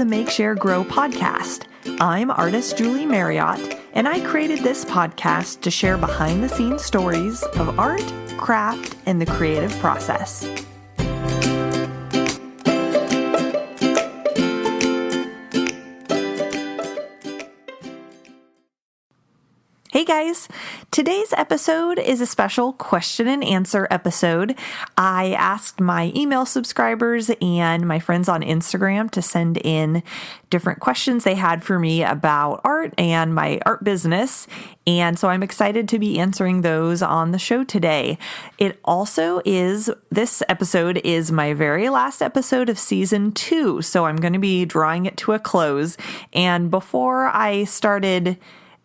the Make, Share, Grow podcast. I'm artist Julie Marriott, and I created this podcast to share behind-the-scenes stories of art, craft, and the creative process. Hey guys, today's episode is a special question and answer episode. I asked my email subscribers and my friends on Instagram to send in different questions they had for me about art and my art business. And so I'm excited to be answering those on the show today. This episode is my very last episode of season 2. So I'm going to be drawing it to a close. And before I started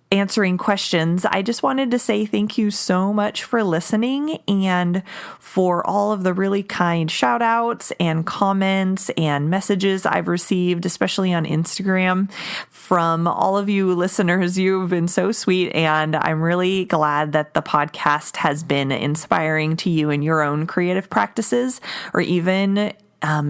answering questions, I just wanted to say thank you so much for listening and for all of the really kind shout outs and comments and messages I've received, especially on Instagram from all of you listeners. You've been so sweet, and I'm really glad that the podcast has been inspiring to you in your own creative practices, or even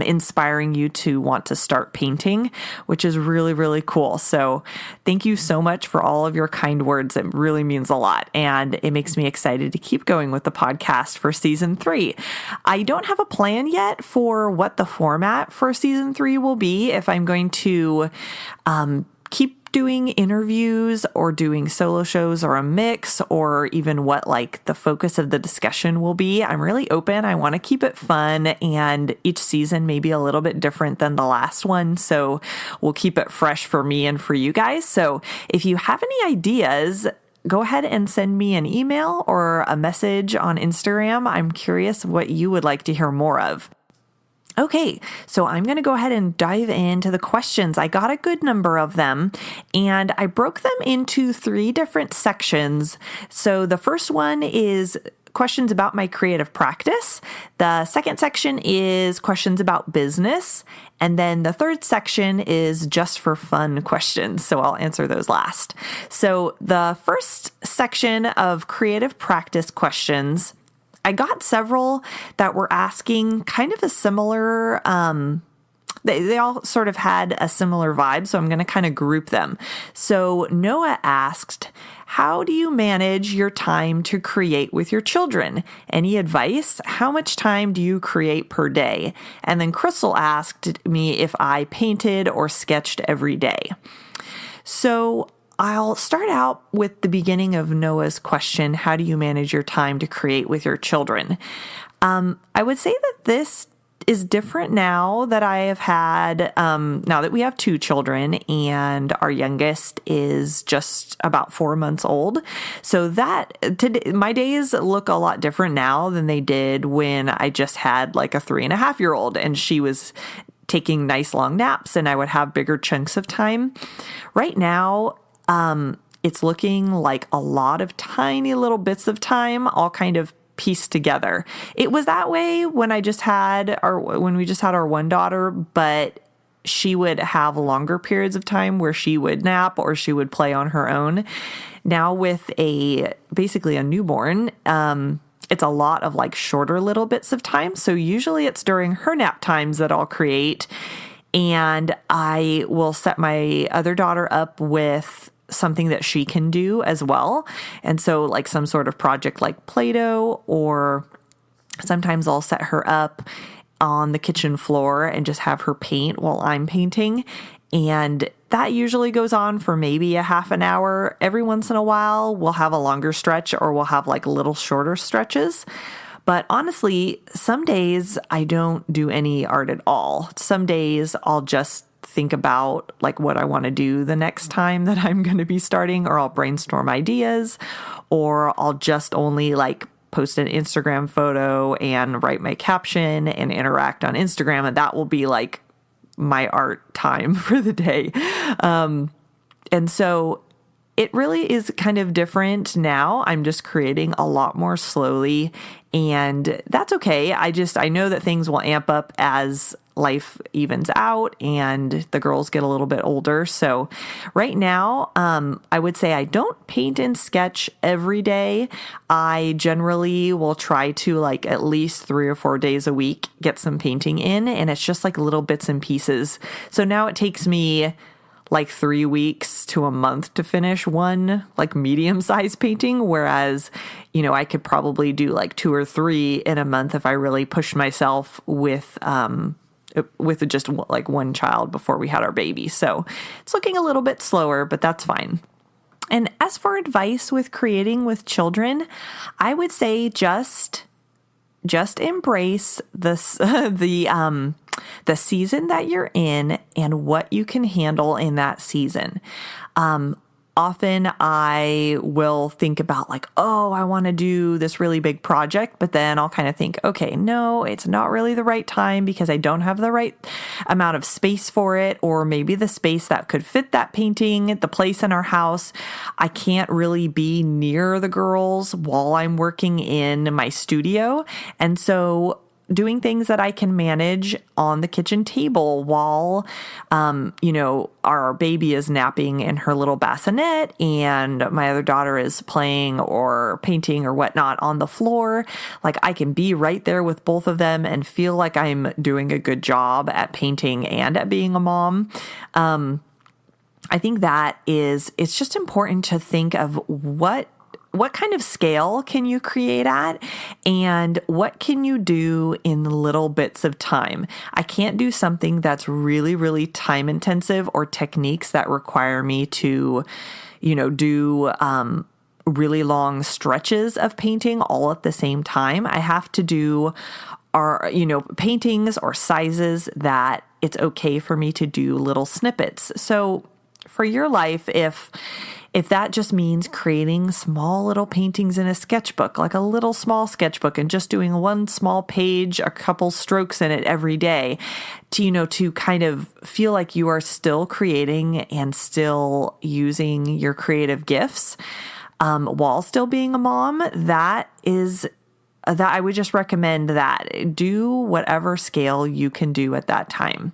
inspiring you to want to start painting, which is really, really cool. So thank you so much for all of your kind words. It really means a lot. And it makes me excited to keep going with the podcast for season 3. I don't have a plan yet for what the format for season 3 will be, if I'm going to keep doing interviews or doing solo shows or a mix, or even what like the focus of the discussion will be. I'm really open. I want to keep it fun, and each season may be a little bit different than the last one. So we'll keep it fresh for me and for you guys. So if you have any ideas, go ahead and send me an email or a message on Instagram. I'm curious what you would like to hear more of. Okay, so I'm going to go ahead and dive into the questions. I got a good number of them, and I broke them into 3 different sections. So the first one is questions about my creative practice. The second section is questions about business. And then the third section is just for fun questions. So I'll answer those last. So the first section of creative practice questions, I got several that were asking kind of a similar, they all sort of had a similar vibe, so I'm going to kind of group them. So Noah asked, how do you manage your time to create with your children? Any advice? How much time do you create per day? And then Crystal asked me if I painted or sketched every day. So I'll start out with the beginning of Noah's question, how do you manage your time to create with your children? I would say that this is different now that I have had, now that we have 2 children and our youngest is just about 4 months old. So today, my days look a lot different now than they did when I just had like a 3.5-year-old and she was taking nice long naps and I would have bigger chunks of time. Right now, it's looking like a lot of tiny little bits of time all kind of pieced together. It was that way when we just had our one daughter, but she would have longer periods of time where she would nap or she would play on her own. Now with basically a newborn, it's a lot of like shorter little bits of time. So usually it's during her nap times that I'll create, and I will set my other daughter up with something that she can do as well. And so like some sort of project like Play-Doh, or sometimes I'll set her up on the kitchen floor and just have her paint while I'm painting. And that usually goes on for maybe a half an hour. Every once in a while, we'll have a longer stretch or we'll have like little shorter stretches. But honestly, some days I don't do any art at all. Some days I'll just think about like what I want to do the next time that I'm going to be starting, or I'll brainstorm ideas, or I'll just only like post an Instagram photo and write my caption and interact on Instagram. And that will be like my art time for the day. And so it really is kind of different now. I'm just creating a lot more slowly, and that's okay. I know that things will amp up as life evens out and the girls get a little bit older. So right now, I would say I don't paint and sketch every day. I generally will try to like at least 3 or 4 days a week get some painting in, and it's just like little bits and pieces. So now it takes me like 3 weeks to a month to finish one like medium-sized painting, whereas, I could probably do like 2 or 3 in a month if I really pushed myself with just like one child before we had our baby. So it's looking a little bit slower, but that's fine. And as for advice with creating with children, I would say just embrace this, the season that you're in and what you can handle in that season. Often I will think about like, oh, I want to do this really big project, but then I'll kind of think, okay, no, it's not really the right time because I don't have the right amount of space for it, or maybe the space that could fit that painting, the place in our house, I can't really be near the girls while I'm working in my studio. And so doing things that I can manage on the kitchen table while, our baby is napping in her little bassinet and my other daughter is playing or painting or whatnot on the floor. Like I can be right there with both of them and feel like I'm doing a good job at painting and at being a mom. I think it's just important to think of what kind of scale can you create at and what can you do in little bits of time? I can't do something that's really, really time intensive or techniques that require me to, do really long stretches of painting all at the same time. I have to do paintings or sizes that it's okay for me to do little snippets. So for your life, if that just means creating small little paintings in a sketchbook, like a little small sketchbook, and just doing one small page, a couple strokes in it every day to kind of feel like you are still creating and still using your creative gifts while still being a mom, that I would just recommend that. Do whatever scale you can do at that time.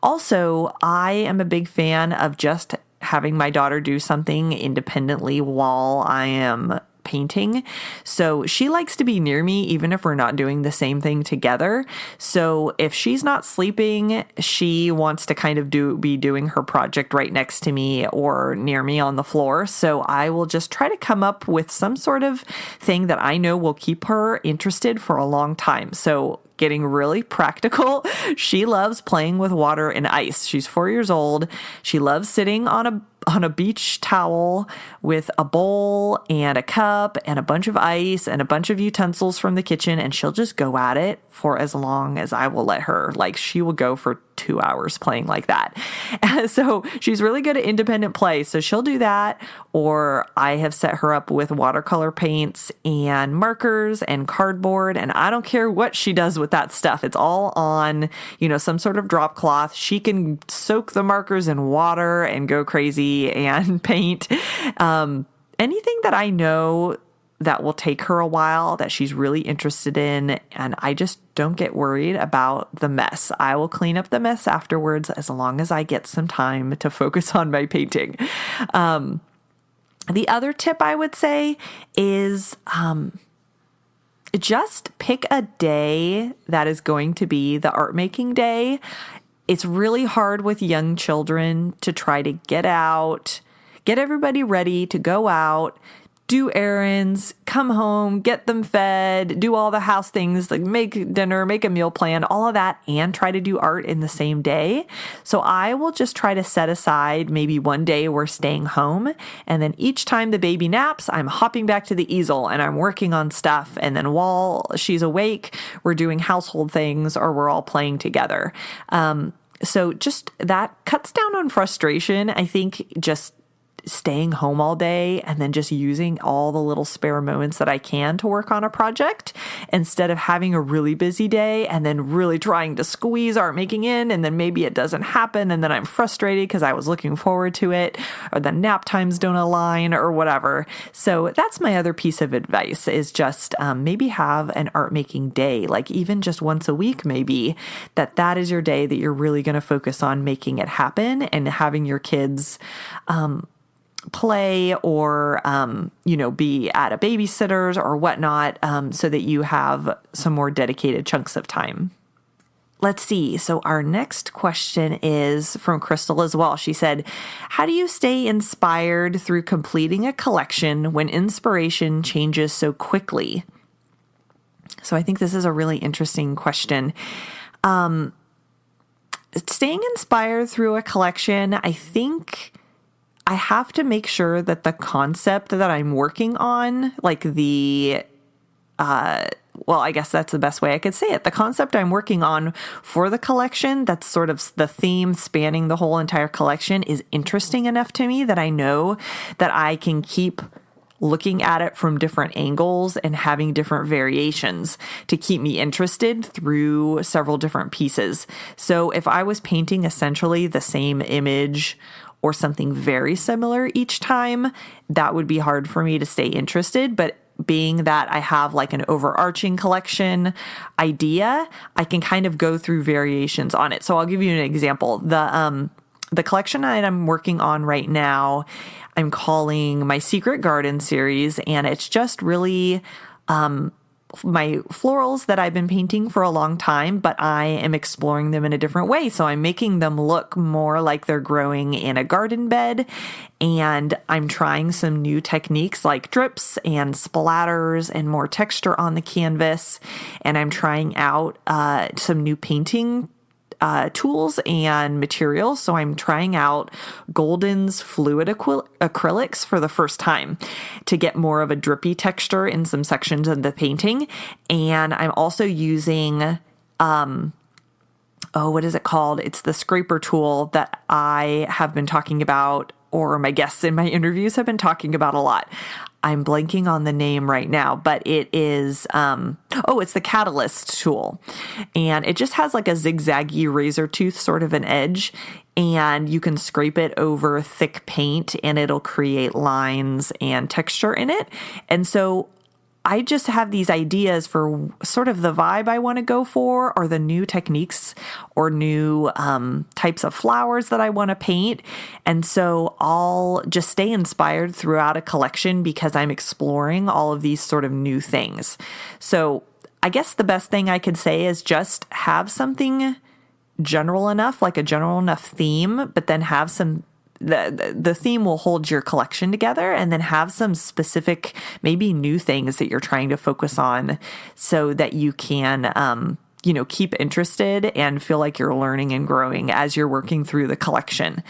Also, I am a big fan of just having my daughter do something independently while I am painting. So she likes to be near me, even if we're not doing the same thing together. So if she's not sleeping, she wants to kind of be doing her project right next to me or near me on the floor. So I will just try to come up with some sort of thing that I know will keep her interested for a long time. So getting really practical, she loves playing with water and ice. She's 4 years old. She loves sitting on a beach towel with a bowl and a cup and a bunch of ice and a bunch of utensils from the kitchen, and she'll just go at it for as long as I will let her. Like she will go for 2 hours playing like that. So she's really good at independent play. So she'll do that, or I have set her up with watercolor paints and markers and cardboard, and I don't care what she does with that stuff. It's all on, some sort of drop cloth. She can soak the markers in water and go crazy and paint. Anything that I know that will take her a while, that she's really interested in, and I just don't get worried about the mess. I will clean up the mess afterwards as long as I get some time to focus on my painting. The other tip I would say is just pick a day that is going to be the art making day. It's really hard with young children to try to get out, get everybody ready to go out, do errands, come home, get them fed, do all the house things, like make dinner, make a meal plan, all of that, and try to do art in the same day. So I will just try to set aside maybe one day we're staying home, and then each time the baby naps, I'm hopping back to the easel and I'm working on stuff. And then while she's awake, we're doing household things or we're all playing together. So just that cuts down on frustration. I think just staying home all day and then just using all the little spare moments that I can to work on a project instead of having a really busy day and then really trying to squeeze art making in, and then maybe it doesn't happen and then I'm frustrated because I was looking forward to it, or the nap times don't align or whatever. So that's my other piece of advice, is just maybe have an art making day, like even just once a week, maybe that is your day that you're really going to focus on making it happen, and having your kids play or, be at a babysitter's or whatnot, so that you have some more dedicated chunks of time. Let's see. So our next question is from Crystal as well. She said, how do you stay inspired through completing a collection when inspiration changes so quickly? So I think this is a really interesting question. Staying inspired through a collection, I think I have to make sure that the concept that I'm working on, like I guess that's the best way I could say it. The concept I'm working on for the collection, that's sort of the theme spanning the whole entire collection, is interesting enough to me that I know that I can keep looking at it from different angles and having different variations to keep me interested through several different pieces. So if I was painting essentially the same image or something very similar each time, that would be hard for me to stay interested. But being that I have like an overarching collection idea, I can kind of go through variations on it. So I'll give you an example. The collection that I'm working on right now, I'm calling my Secret Garden series, and it's just really my florals that I've been painting for a long time, but I am exploring them in a different way. So I'm making them look more like they're growing in a garden bed, and I'm trying some new techniques like drips and splatters and more texture on the canvas, and I'm trying out some new painting tools and materials. So I'm trying out Golden's fluid acrylics for the first time to get more of a drippy texture in some sections of the painting. And I'm also using, what is it called? It's the scraper tool that I have been talking about, or my guests in my interviews have been talking about a lot. I'm blanking on the name right now, but it is, it's the Catalyst tool. And it just has like a zigzaggy razor tooth sort of an edge, and you can scrape it over thick paint and it'll create lines and texture in it. And so I just have these ideas for sort of the vibe I want to go for, or the new techniques or new types of flowers that I want to paint. And so I'll just stay inspired throughout a collection because I'm exploring all of these sort of new things. So I guess the best thing I could say is just have something general enough, like a general enough theme, but then have some the theme will hold your collection together, and then have some specific, maybe new things that you're trying to focus on so that you can, keep interested and feel like you're learning and growing as you're working through the collection.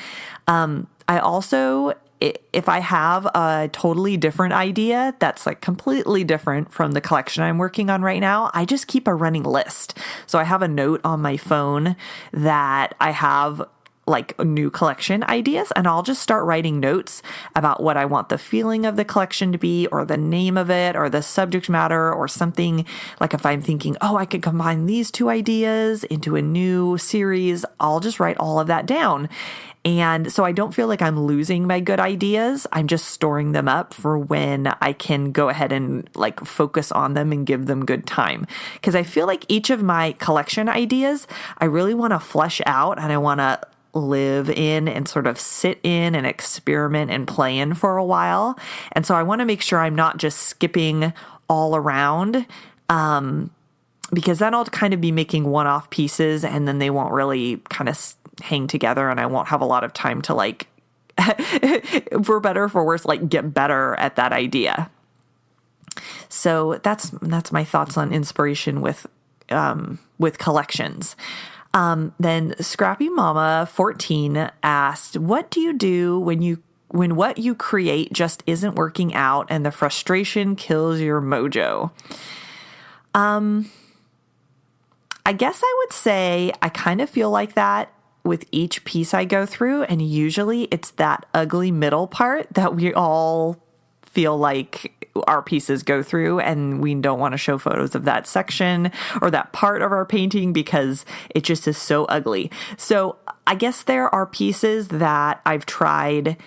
I also, if I have a totally different idea that's like completely different from the collection I'm working on right now, I just keep a running list. So I have a note on my phone that I have like new collection ideas, and I'll just start writing notes about what I want the feeling of the collection to be, or the name of it, or the subject matter, or something. Like if I'm thinking, I could combine these two ideas into a new series, I'll just write all of that down. And so I don't feel like I'm losing my good ideas. I'm just storing them up for when I can go ahead and like focus on them and give them good time. Because I feel like each of my collection ideas, I really want to flesh out, and I want to live in and sort of sit in and experiment and play in for a while. And so I want to make sure I'm not just skipping all around, because then I'll kind of be making one-off pieces, and then they won't really kind of hang together, and I won't have a lot of time to like, for better or for worse, like get better at that idea. So that's my thoughts on inspiration with collections. Then Scrappy Mama 14 asked, what do you do when what you create just isn't working out and the frustration kills your mojo? I guess I would say I kind of feel like that with each piece I go through, and usually it's that ugly middle part that we all feel like our pieces go through, and we don't want to show photos of that section or that part of our painting because it just is so ugly. So I guess there are pieces that I've tried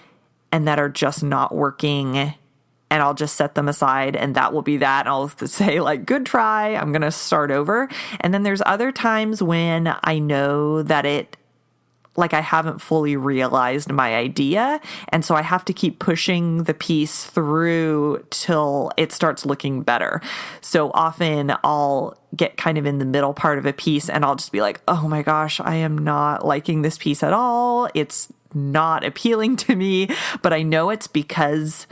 and that are just not working, and I'll just set them aside, and that will be that. And I'll say, like, good try, I'm going to start over. And then there's other times when I know that I haven't fully realized my idea. And so I have to keep pushing the piece through till it starts looking better. So often I'll get kind of in the middle part of a piece and I'll just be like, oh my gosh, I am not liking this piece at all. It's not appealing to me, but I know it's because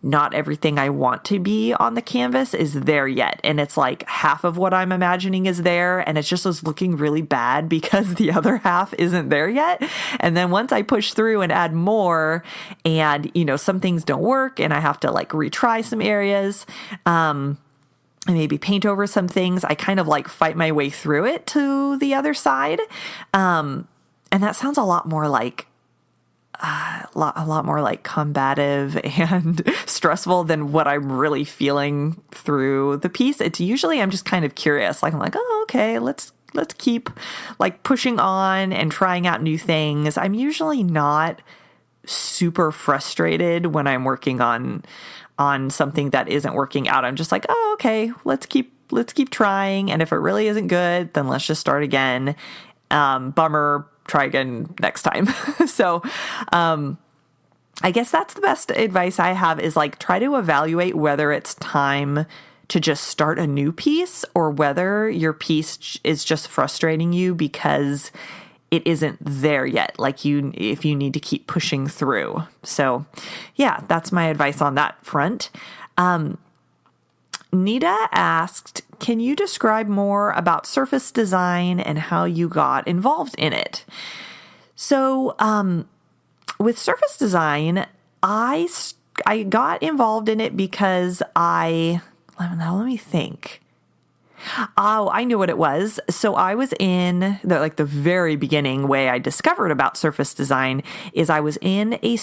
not everything I want to be on the canvas is there yet. And it's like half of what I'm imagining is there, and it's just looking really bad because the other half isn't there yet. And then once I push through and add more, and, some things don't work and I have to retry some areas, and maybe paint over some things, I kind of fight my way through it to the other side. And that sounds a lot more like combative and stressful than what I'm really feeling through the piece. It's usually I'm just kind of curious. I'm like, oh, okay, let's keep pushing on and trying out new things. I'm usually not super frustrated when I'm working on something that isn't working out. I'm just like, oh, okay, let's keep trying. And if it really isn't good, then let's just start again. Bummer. Try again next time. So, I guess that's the best advice I have is try to evaluate whether it's time to just start a new piece or whether your piece is just frustrating you because it isn't there yet. If you need to keep pushing through. So yeah, that's my advice on that front. Nita asked, can you describe more about surface design and how you got involved in it? So, with surface design, I got involved in it because let me think. Oh, I knew what it was. So I was in the very beginning way I discovered about surface design is I was in a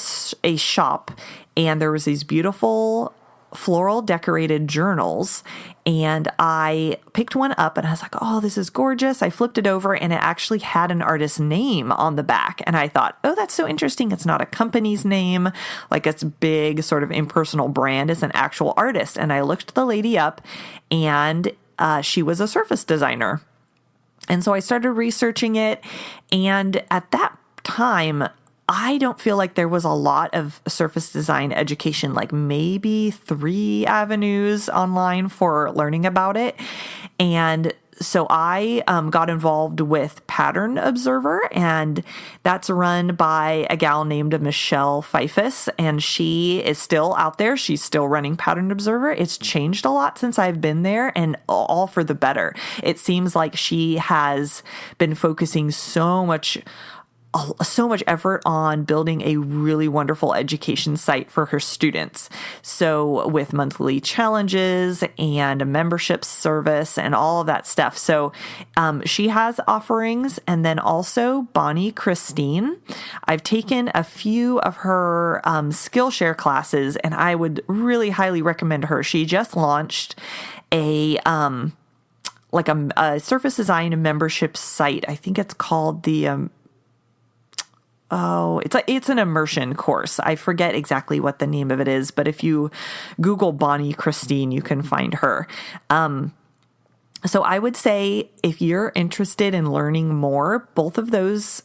shop, and there was these beautiful floral decorated journals, and I picked one up and I was like, oh, this is gorgeous. I flipped it over and it actually had an artist's name on the back. And I thought, oh, that's so interesting. It's not a company's name, it's big sort of impersonal brand. It's an actual artist. And I looked the lady up, and she was a surface designer. And so I started researching it. And at that time, I don't feel like there was a lot of surface design education, maybe 3 avenues online for learning about it. And so I got involved with Pattern Observer, and that's run by a gal named Michelle Pfeifus, and she is still out there. She's still running Pattern Observer. It's changed a lot since I've been there, and all for the better. It seems like she has been focusing so much effort on building a really wonderful education site for her students. So with monthly challenges and a membership service and all of that stuff. So she has offerings. And then also Bonnie Christine. I've taken a few of her Skillshare classes, and I would really highly recommend her. She just launched a surface design membership site. I think it's called the it's an immersion course. I forget exactly what the name of it is, but if you Google Bonnie Christine, you can find her. So I would say if you're interested in learning more, both of those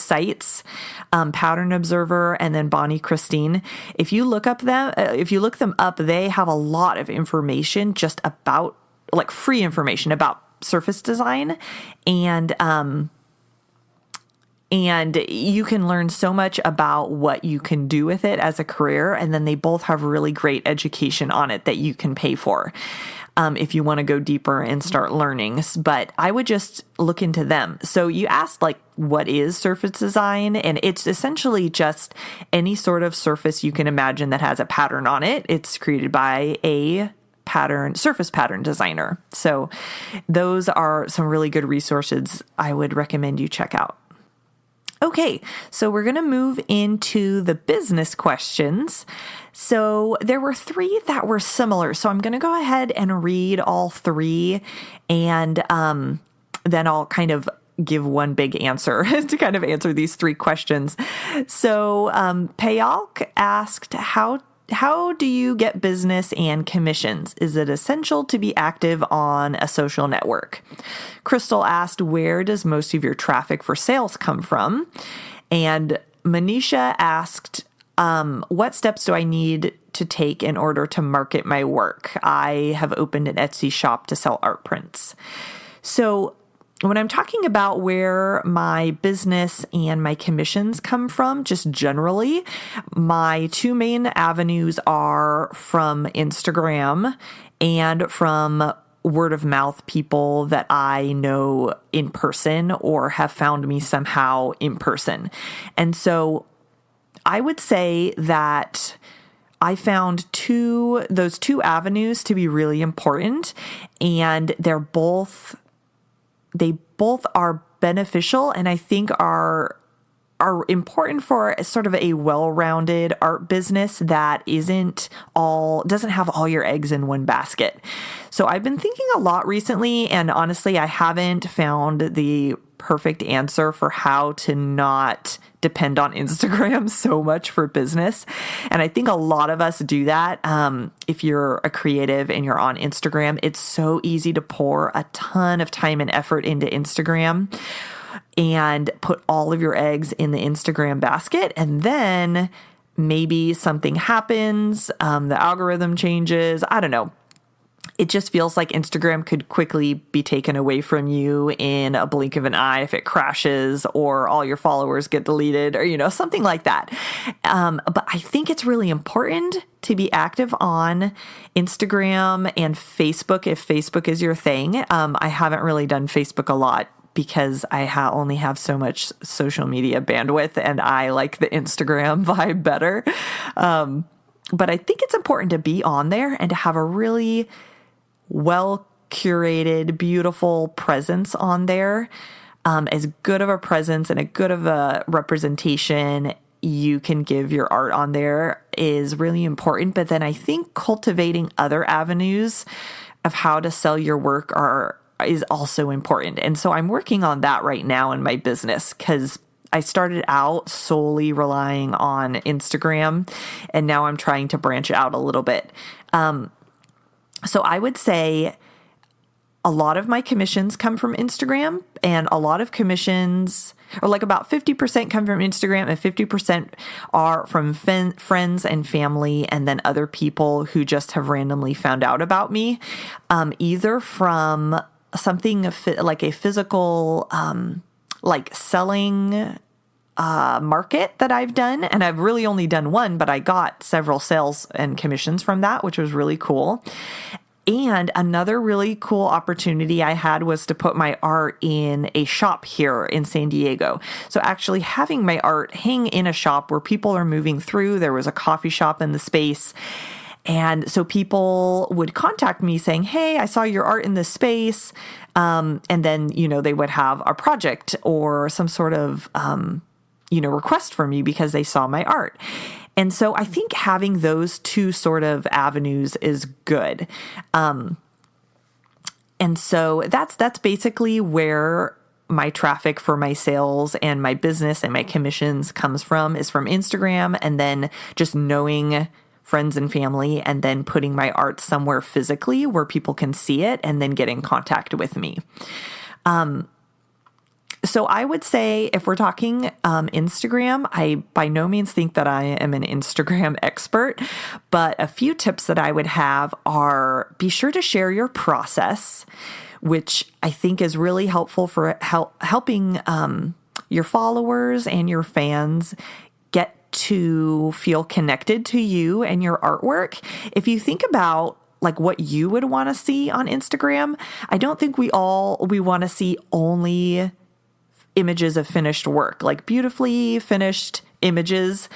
sites, Pattern Observer and then Bonnie Christine, if you look them up, they have a lot of information just about free information about surface design, and you can learn so much about what you can do with it as a career. And then they both have really great education on it that you can pay for if you want to go deeper and start learning. But I would just look into them. So you asked, what is surface design? And it's essentially just any sort of surface you can imagine that has a pattern on it. It's created by a surface pattern designer. So those are some really good resources I would recommend you check out. Okay, so we're going to move into the business questions. So there were 3 that were similar. So I'm going to go ahead and read all 3, and then I'll kind of give one big answer to kind of answer these 3 questions. So Payalk asked, how do you get business and commissions? Is it essential to be active on a social network? Crystal asked, where does most of your traffic for sales come from? And Manisha asked, what steps do I need to take in order to market my work? I have opened an Etsy shop to sell art prints. So when I'm talking about where my business and my commissions come from, just generally, my 2 main avenues are from Instagram and from word of mouth, people that I know in person or have found me somehow in person. And so I would say that I found those two avenues to be really important, and they both are beneficial, and I think are important for sort of a well-rounded art business that doesn't have all your eggs in one basket. So I've been thinking a lot recently, and honestly, I haven't found the perfect answer for how to not depend on Instagram so much for business. And I think a lot of us do that. If you're a creative and you're on Instagram, it's so easy to pour a ton of time and effort into Instagram and put all of your eggs in the Instagram basket. And then maybe something happens, the algorithm changes, I don't know. It just feels like Instagram could quickly be taken away from you in a blink of an eye if it crashes or all your followers get deleted or, something like that. But I think it's really important to be active on Instagram and Facebook if Facebook is your thing. I haven't really done Facebook a lot because I only have so much social media bandwidth, and I like the Instagram vibe better. But I think it's important to be on there and to have a really well-curated, beautiful presence on there. As good of a presence and a good of a representation you can give your art on there is really important. But then I think cultivating other avenues of how to sell your work is also important. And so I'm working on that right now in my business, because I started out solely relying on Instagram, and now I'm trying to branch out a little bit. So I would say a lot of my commissions come from Instagram, and a lot of commissions, or like about 50% come from Instagram and 50% are from friends and family, and then other people who just have randomly found out about me, either from something like a physical, like selling market that I've done. And I've really only done one, but I got several sales and commissions from that, which was really cool. And another really cool opportunity I had was to put my art in a shop here in San Diego. So actually having my art hang in a shop where people are moving through, there was a coffee shop in the space. And so people would contact me saying, hey, I saw your art in this space. And then, they would have a project or some sort of, request for me because they saw my art. And so I think having those two sort of avenues is good. And so that's basically where my traffic for my sales and my business and my commissions comes from, is from Instagram, and then just knowing friends and family, and then putting my art somewhere physically where people can see it and then get in contact with me. So I would say if we're talking Instagram, I by no means think that I am an Instagram expert, but a few tips that I would have are: be sure to share your process, which I think is really helpful for helping your followers and your fans get to feel connected to you and your artwork. If you think about like what you would want to see on Instagram, I don't think we want to see only images of finished work. Like beautifully finished images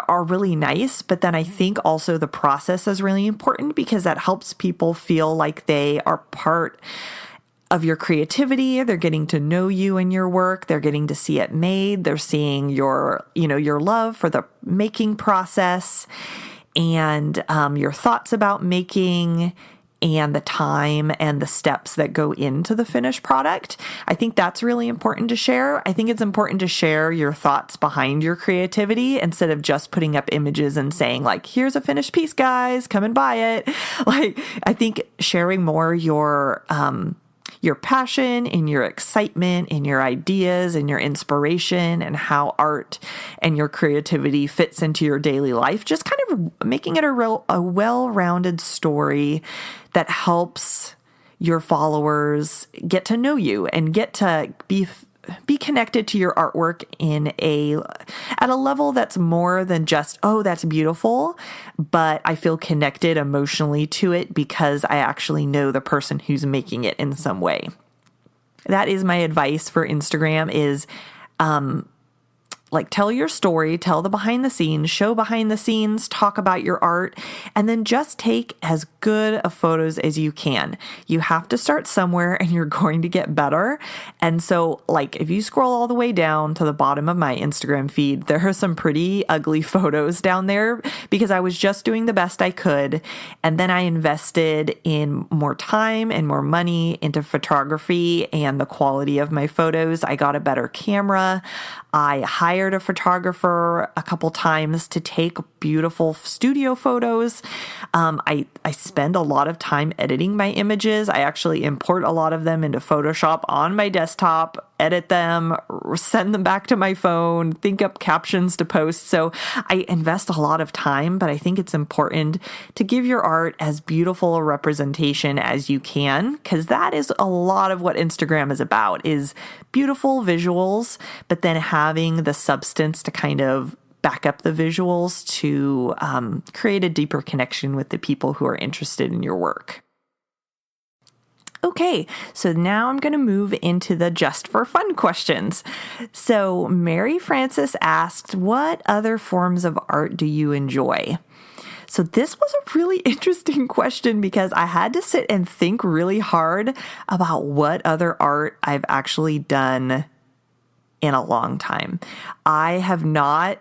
are really nice, but then I think also the process is really important, because that helps people feel like they are part of your creativity. They're getting to know you and your work. They're getting to see it made. They're seeing your love for the making process and your thoughts about making and the time and the steps that go into the finished product. I think that's really important to share. I think it's important to share your thoughts behind your creativity instead of just putting up images and saying like, here's a finished piece, guys, come and buy it. Like, I think sharing more your passion and your excitement and your ideas and your inspiration and how art and your creativity fits into your daily life, just kind of making it a well-rounded story that helps your followers get to know you and get to be connected to your artwork at a level that's more than just, oh, that's beautiful, but I feel connected emotionally to it because I actually know the person who's making it in some way. That is my advice for Instagram is, tell your story, tell the behind the scenes, show behind the scenes, talk about your art, and then just take as good of photos as you can. You have to start somewhere and you're going to get better. And so if you scroll all the way down to the bottom of my Instagram feed, there are some pretty ugly photos down there because I was just doing the best I could. And then I invested in more time and more money into photography and the quality of my photos. I got a better camera. I hired a photographer a couple times to take beautiful studio photos. I spend a lot of time editing my images. I actually import a lot of them into Photoshop on my desktop, edit them, send them back to my phone, think up captions to post. So I invest a lot of time, but I think it's important to give your art as beautiful a representation as you can, because that is a lot of what Instagram is about, is beautiful visuals, but then having the substance to kind of back up the visuals to create a deeper connection with the people who are interested in your work. Okay, so now I'm going to move into the just for fun questions. So Mary Frances asked, what other forms of art do you enjoy? So this was a really interesting question because I had to sit and think really hard about what other art I've actually done in a long time. I have not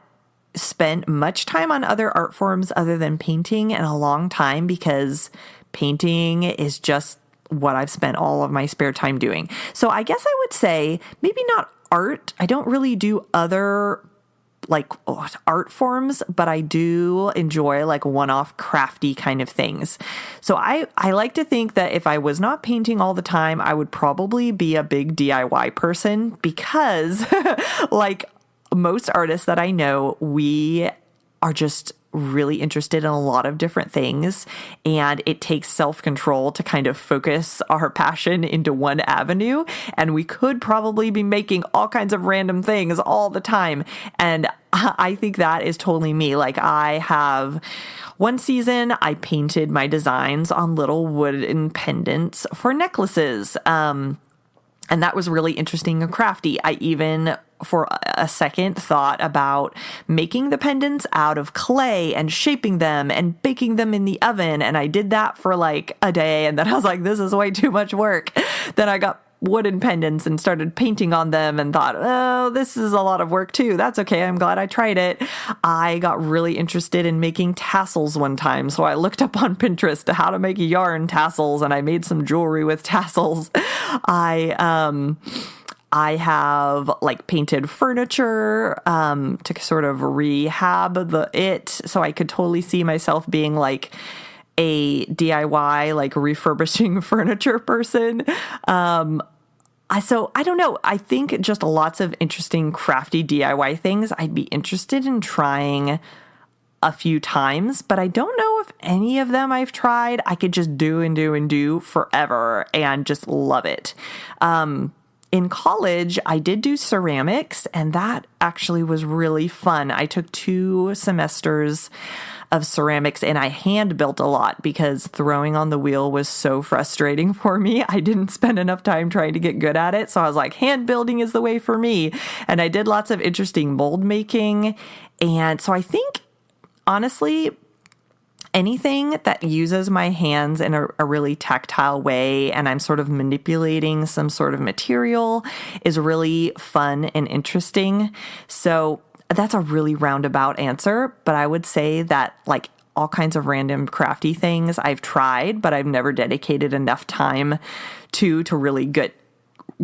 spent much time on other art forms other than painting in a long time because painting is just what I've spent all of my spare time doing. So I guess I would say maybe not art. I don't really do other art forms, but I do enjoy one-off crafty kind of things. So I like to think that if I was not painting all the time, I would probably be a big DIY person because most artists that I know, we are just really interested in a lot of different things, and it takes self-control to kind of focus our passion into one avenue, and we could probably be making all kinds of random things all the time, and I think that is totally me. I have one season I painted my designs on little wooden pendants for necklaces, and that was really interesting and crafty. I even for a second thought about making the pendants out of clay and shaping them and baking them in the oven. And I did that for a day. And then I was like, this is way too much work. Then I got wooden pendants and started painting on them and thought, oh, this is a lot of work too. That's okay. I'm glad I tried it. I got really interested in making tassels one time. So I looked up on Pinterest to how to make yarn tassels and I made some jewelry with tassels. I have painted furniture to sort of rehab it. So I could totally see myself being a DIY, refurbishing furniture person. So I don't know. I think just lots of interesting crafty DIY things I'd be interested in trying a few times, but I don't know if any of them I've tried I could just do and do and do forever and just love it. In college, I did do ceramics, and that actually was really fun. I took 2 semesters of ceramics, and I hand built a lot because throwing on the wheel was so frustrating for me. I didn't spend enough time trying to get good at it, so I was like, hand building is the way for me. And I did lots of interesting mold making, and so I think, honestly, anything that uses my hands in a really tactile way and I'm sort of manipulating some sort of material is really fun and interesting. So that's a really roundabout answer, but I would say that like all kinds of random crafty things I've tried, but I've never dedicated enough time to really get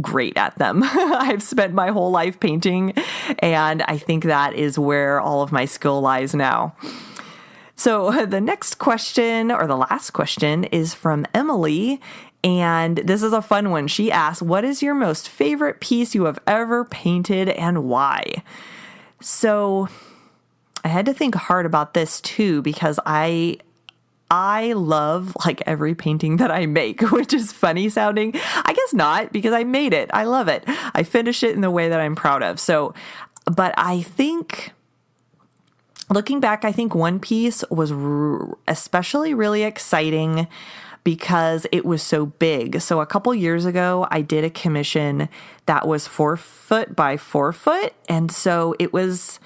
great at them. I've spent my whole life painting, and I think that is where all of my skill lies now. So the next question, or the last question, is from Emily, and this is a fun one. She asks, what is your most favorite piece you have ever painted and why? So I had to think hard about this too, because I love like every painting that I make, which is funny sounding. I guess not, because I made it. I love it. I finish it in the way that I'm proud of. So, but I think looking back, I think one piece was especially really exciting because it was so big. So a couple years ago, I did a commission that was 4 foot by 4 foot. And so it was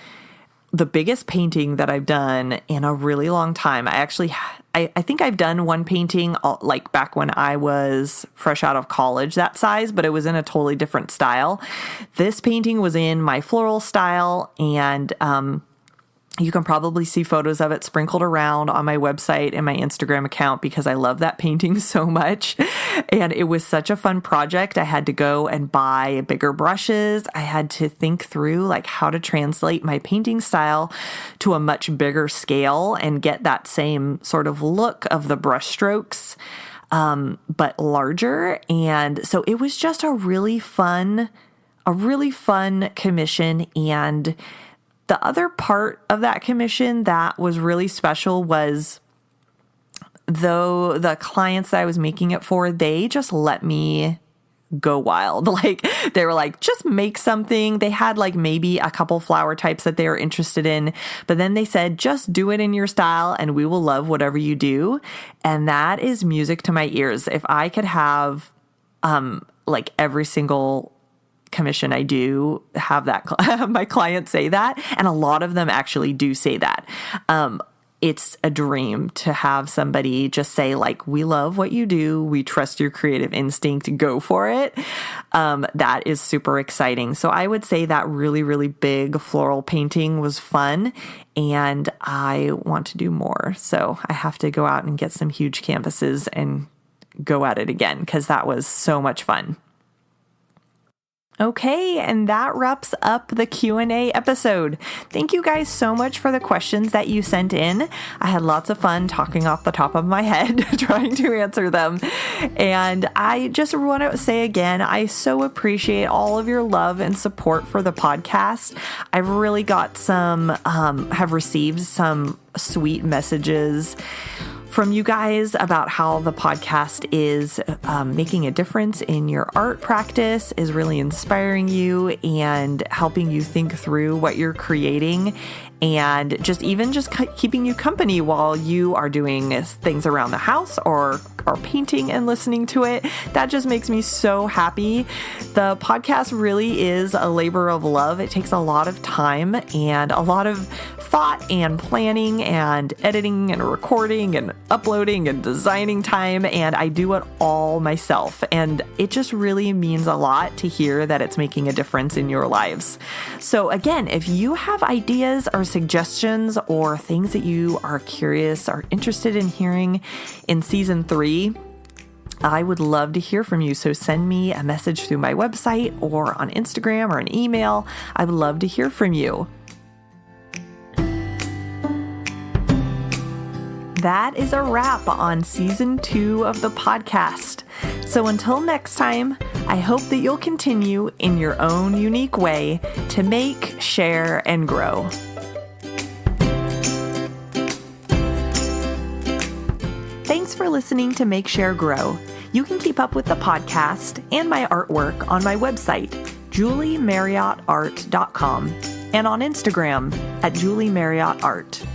the biggest painting that I've done in a really long time. I think I've done one painting like back when I was fresh out of college that size, but it was in a totally different style. This painting was in my floral style, and you can probably see photos of it sprinkled around on my website and my Instagram account because I love that painting so much. And it was such a fun project. I had to go and buy bigger brushes. I had to think through like how to translate my painting style to a much bigger scale and get that same sort of look of the brush strokes, but larger. And so it was just a really fun commission. And the other part of that commission that was really special was, though the clients that I was making it for, they just let me go wild. Like they were like, just make something. They had like maybe a couple flower types that they were interested in, but then they said, just do it in your style and we will love whatever you do. And that is music to my ears. If I could have like every single commission I do have that my clients say that, and a lot of them actually do say that. It's a dream to have somebody just say like, we love what you do, we trust your creative instinct, go for it. That is super exciting. So I would say that really, really big floral painting was fun, and I want to do more. So I have to go out and get some huge canvases and go at it again, because that was so much fun. Okay, and that wraps up the Q&A episode. Thank you guys so much for the questions that you sent in. I had lots of fun talking off the top of my head, trying to answer them. And I just want to say again, I so appreciate all of your love and support for the podcast. I've really got have received some sweet messages from you guys about how the podcast is making a difference in your art practice, is really inspiring you and helping you think through what you're creating, and just keeping you company while you are doing things around the house or painting and listening to it. That just makes me so happy. The podcast really is a labor of love. It takes a lot of time and a lot of thought and planning and editing and recording and uploading and designing time, and I do it all myself. And it just really means a lot to hear that it's making a difference in your lives. So again, if you have ideas or suggestions or things that you are curious or interested in hearing in season 3, I would love to hear from you. So send me a message through my website or on Instagram or an email. I would love to hear from you. That is a wrap on season 2 of the podcast. So until next time, I hope that you'll continue in your own unique way to make, share, and grow. Thanks for listening to Make, Share, Grow. You can keep up with the podcast and my artwork on my website, juliemarriottart.com, and on Instagram at juliemarriottart.